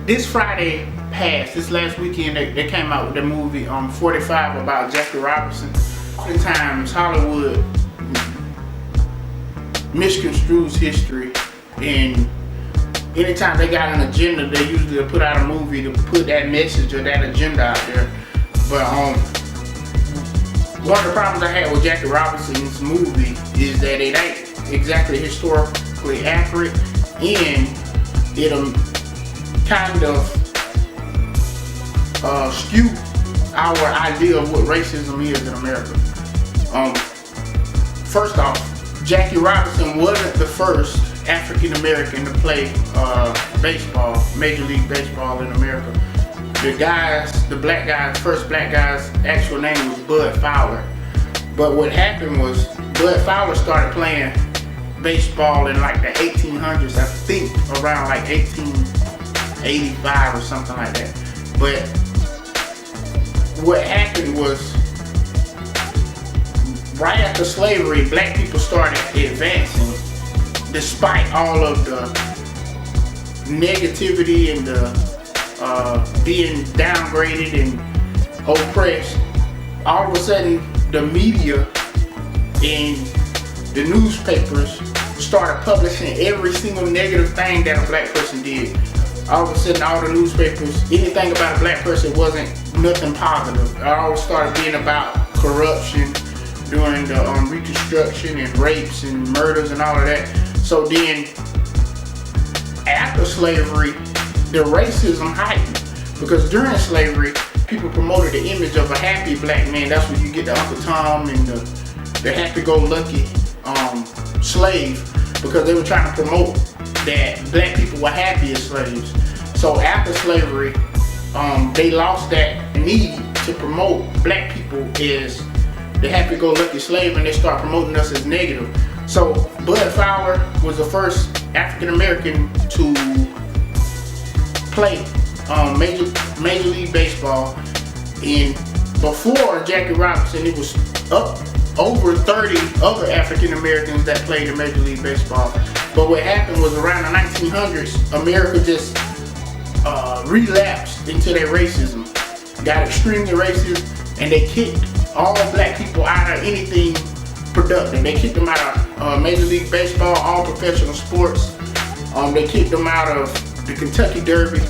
this Friday past, this last weekend, they came out with the movie 45 about Jackie Robinson. Oftentimes Hollywood misconstrues history, and anytime they got an agenda, they usually put out a movie to put that message or that agenda out there. But one of the problems I had with Jackie Robinson's movie is that it ain't exactly historically accurate, and it kind of skew our idea of what racism is in America. First off, Jackie Robinson wasn't the first African American to play baseball, Major League Baseball in America. The first black guy's actual name was Bud Fowler. But what happened was Bud Fowler started playing baseball in like the 1800s, I think around like 1885 or something like that. But what happened was, right after slavery, black people started advancing despite all of the negativity and the being downgraded and oppressed. All of a sudden, the media and the newspapers started publishing every single negative thing that a black person did. All of a sudden, all the newspapers, anything about a black person wasn't nothing positive. It all started being about corruption during the Reconstruction and rapes and murders and all of that. So then, after slavery, the racism heightened, because during slavery, people promoted the image of a happy black man. That's where you get the Uncle Tom and the happy-go-lucky slave, because they were trying to promote that black people were happy as slaves. So after slavery, they lost that need to promote black people as the happy-go-lucky slave, and they start promoting us as negative. So Bud Fowler was the first African American to play Major League Baseball, and before Jackie Robinson, it was over 30 other African Americans that played in Major League Baseball. But what happened was, around the 1900s, America just relapsed into their racism, got extremely racist, and they kicked all black people out of anything productive. They kicked them out of Major League Baseball, all professional sports. They kicked them out of the Kentucky Derby.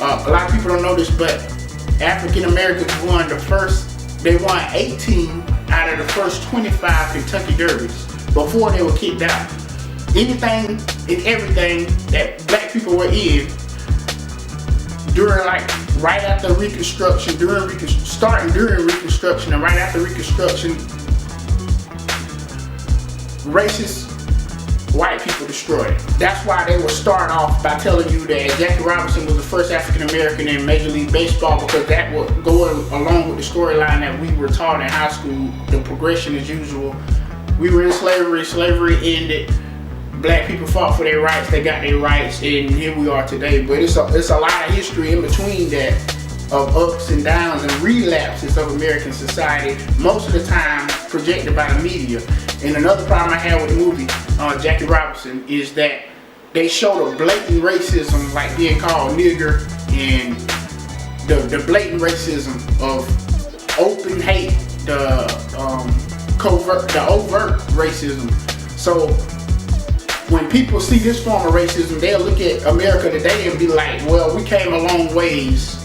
A lot of people don't know this, but African Americans won they won 18 out of the first 25 Kentucky Derbies before they were kicked out. Anything and everything that black people were in during, like, right after Reconstruction, starting during Reconstruction and right after Reconstruction, racist white people destroyed. That's why they will start off by telling you that Jackie Robinson was the first African American in Major League Baseball, because that would go along with the storyline that we were taught in high school. The progression as usual. We were in slavery, slavery ended, black people fought for their rights, they got their rights, and here we are today. But it's a lot of history in between that, of ups and downs and relapses of American society, most of the time projected by the media. And another problem I had with the movie Jackie Robinson is that they showed a blatant racism, like being called nigger, and the blatant racism of open hate, the overt racism. So when people see this form of racism, they'll look at America today and be like, well, we came a long ways.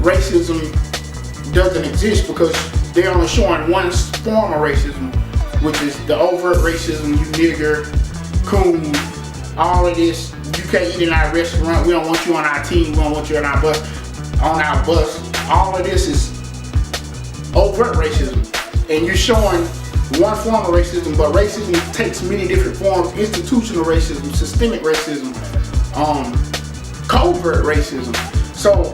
Racism doesn't exist because they're only showing one form of racism, which is the overt racism. You nigger, coon, all of this. You can't eat in our restaurant. We don't want you on our team. We don't want you on our bus. All of this is overt racism, and you're showing one form of racism. But racism takes many different forms: institutional racism, systemic racism, covert racism. So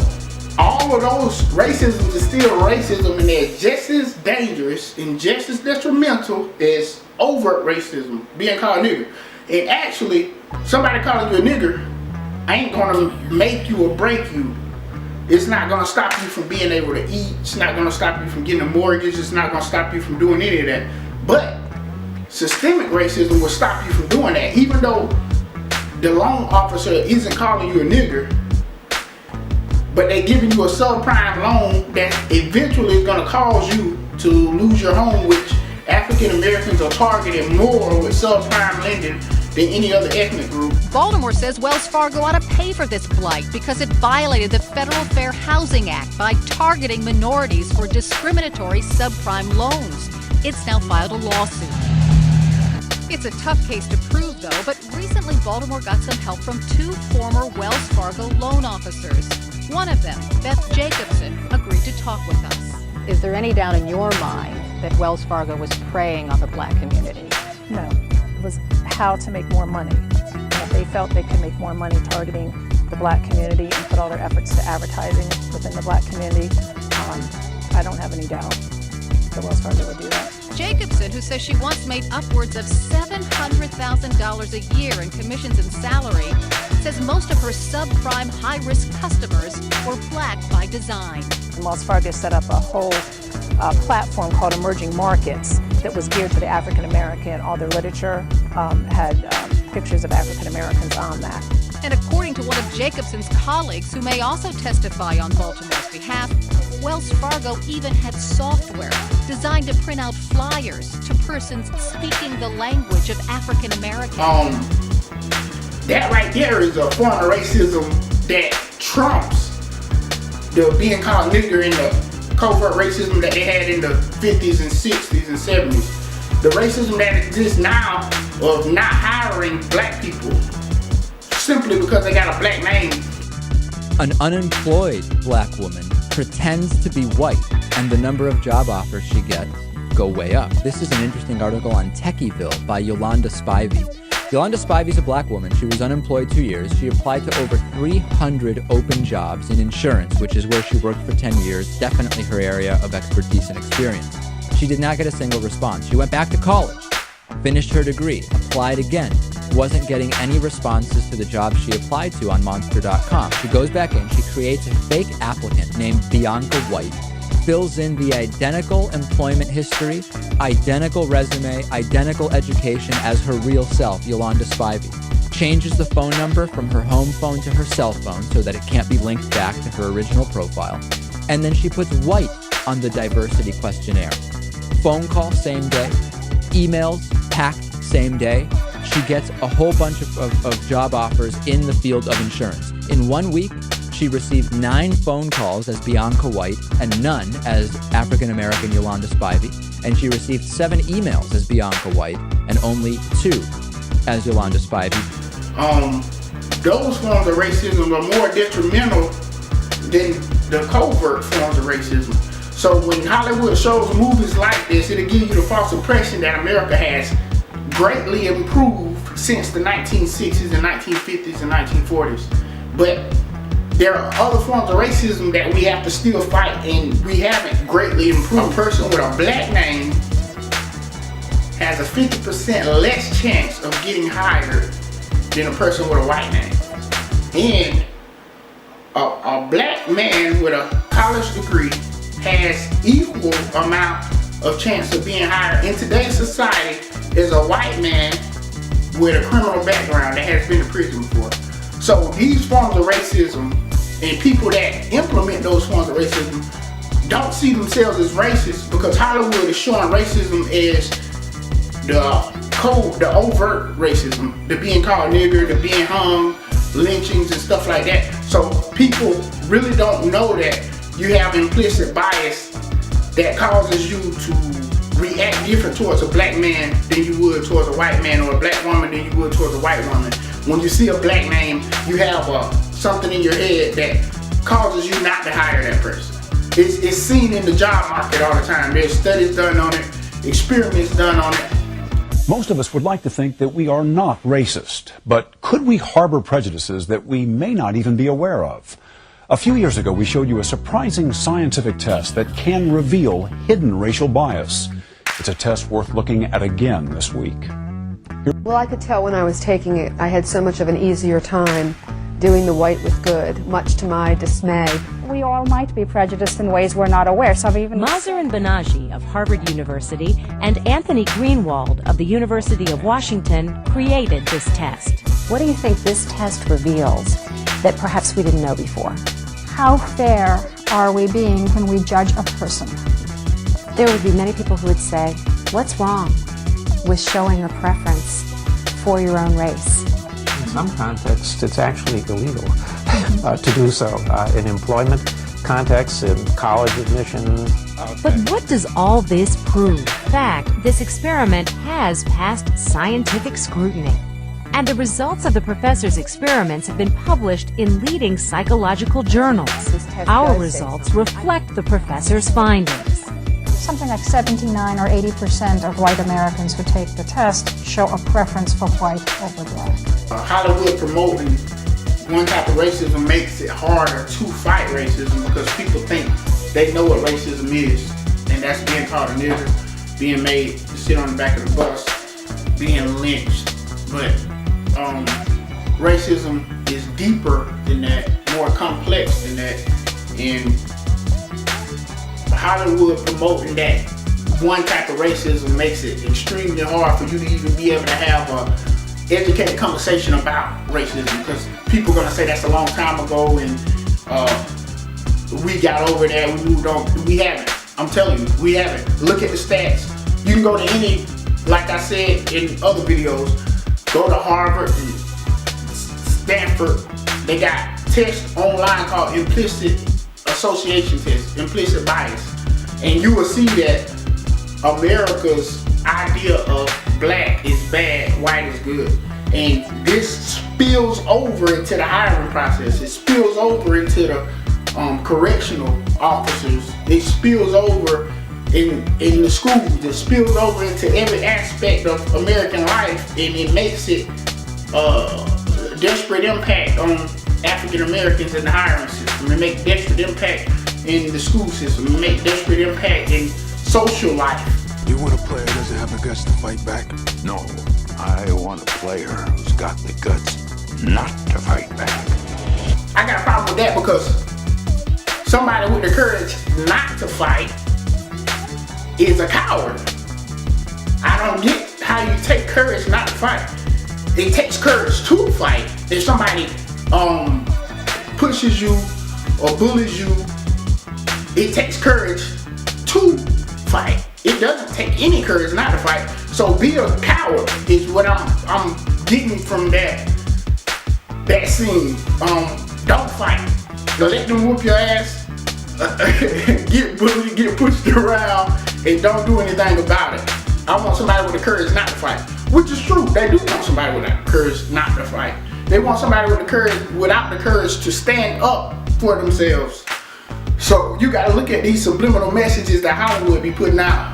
all of those racisms is still racism, and they're just as dangerous and just as detrimental as overt racism, being called nigger. And actually, somebody calling you a nigger ain't gonna make you or break you. It's not gonna stop you from being able to eat. It's not gonna stop you from getting a mortgage. It's not gonna stop you from doing any of that. But systemic racism will stop you from doing that. Even though the loan officer isn't calling you a nigger, but they're giving you a subprime loan that eventually is going to cause you to lose your home, which African Americans are targeted more with subprime lending than any other ethnic group. Baltimore says Wells Fargo ought to pay for this blight because it violated the Federal Fair Housing Act by targeting minorities for discriminatory subprime loans. It's now filed a lawsuit. It's a tough case to prove, though, but recently Baltimore got some help from 2 former Wells Fargo loan officers. One of them, Beth Jacobson, agreed to talk with us. Is there any doubt in your mind that Wells Fargo was preying on the black community? No. It was how to make more money. They felt they could make more money targeting the black community and put all their efforts to advertising within the black community. I don't have any doubt that Wells Fargo would do that. Jacobson, who says she once made upwards of $700,000 a year in commissions and salary, says most of her subprime high-risk customers were black by design. Wells Fargo set up a whole platform called Emerging Markets that was geared to the African American. All their literature had pictures of African Americans on that. And according to one of Jacobson's colleagues, who may also testify on Baltimore's behalf, Wells Fargo even had software designed to print out flyers to persons speaking the language of African Americans. That right there is a form of racism that trumps the being called nigger and the covert racism that they had in the 50s and 60s and 70s. The racism that exists now of not hiring black people simply because they got a black name. An unemployed black woman pretends to be white, and the number of job offers she gets go way up. This is an interesting article on Techieville by Yolanda Spivey. Yolanda Spivey is a black woman. She was unemployed 2 years. She applied to over 300 open jobs in insurance, which is where she worked for 10 years, definitely her area of expertise and experience. She did not get a single response. She went back to college, finished her degree, applied again, wasn't getting any responses to the jobs she applied to on Monster.com. She goes back in, she creates a fake applicant named Bianca White, fills in the identical employment history, identical resume, identical education as her real self, Yolanda Spivey, changes the phone number from her home phone to her cell phone so that it can't be linked back to her original profile, and then she puts white on the diversity questionnaire. Phone call, same day. Emails, packed, same day. She gets a whole bunch of job offers in the field of insurance. In 1 week, she received 9 phone calls as Bianca White and none as African-American Yolanda Spivey. And she received 7 emails as Bianca White and only 2 as Yolanda Spivey. Those forms of racism are more detrimental than the covert forms of racism. So when Hollywood shows movies like this, it'll give you the false impression that America has greatly improved since the 1960s and 1950s and 1940s. But there are other forms of racism that we have to still fight, and we haven't greatly improved. A person with a black name has a 50% less chance of getting hired than a person with a white name. And a black man with a college degree has equal amount of chance of being hired in today's society as a white man with a criminal background that has been to prison before. So these forms of racism and people that implement those forms of racism don't see themselves as racist because Hollywood is showing racism as the overt racism, the being called nigger, the being hung, lynchings and stuff like that. So people really don't know that you have implicit bias that causes you to react different towards a black man than you would towards a white man, or a black woman than you would towards a white woman. When you see a black name, you have something in your head that causes you not to hire that person. It's seen in the job market all the time. There's studies done on it, experiments done on it. Most of us would like to think that we are not racist, but could we harbor prejudices that we may not even be aware of? A few years ago, we showed you a surprising scientific test that can reveal hidden racial bias. It's a test worth looking at again this week. Well, I could tell when I was taking it, I had so much of an easier time doing the white with good, much to my dismay. We all might be prejudiced in ways we're not aware. So even Mazar and Banaji of Harvard University and Anthony Greenwald of the University of Washington created this test. What do you think this test reveals that perhaps we didn't know before? How fair are we being when we judge a person? There would be many people who would say, what's wrong with showing a preference for your own race? In some contexts, it's actually illegal to do so. In employment contexts, in college admission. But what does all this prove? In fact, this experiment has passed scientific scrutiny. And the results of the professor's experiments have been published in leading psychological journals. Our results reflect the professor's findings. Something like 79 or 80% of white Americans who take the test show a preference for white over black. Hollywood promoting one type of racism makes it harder to fight racism because people think they know what racism is, and that's being called a nigger, being made to sit on the back of the bus, being lynched. But racism is deeper than that, more complex than that, and Hollywood promoting that one type of racism makes it extremely hard for you to even be able to have a educated conversation about racism, because people are going to say that's a long time ago and we got over that, we moved on. We haven't. I'm telling you, we haven't. Look at the stats. You can go to any, like I said in other videos, go to Harvard and Stanford. They got tests online called implicit association tests, implicit bias. And you will see that America's idea of black is bad, white is good. And this spills over into the hiring process. It spills over into the correctional officers. It spills over in the schools. It spills over into every aspect of American life, and it makes it desperate impact on African Americans in the hiring system. It makes desperate impact in the school system. It makes desperate impact in social life. You want a player who doesn't have the guts to fight back? No, I want a player who's got the guts not to fight back. I got a problem with that because somebody with the courage not to fight is a coward. I don't get how you take courage not to fight. It takes courage to fight. If somebody pushes you or bullies you, it takes courage to fight. It doesn't take any courage not to fight. So be a coward is what I'm getting from that scene. Don't fight. Let them whoop your ass, get bullied, get pushed around, and don't do anything about it. I want somebody with the courage not to fight, which is true. They do want somebody with the courage not to fight. They want somebody with the courage, without the courage to stand up for themselves. So you gotta look at these subliminal messages that Hollywood be putting out.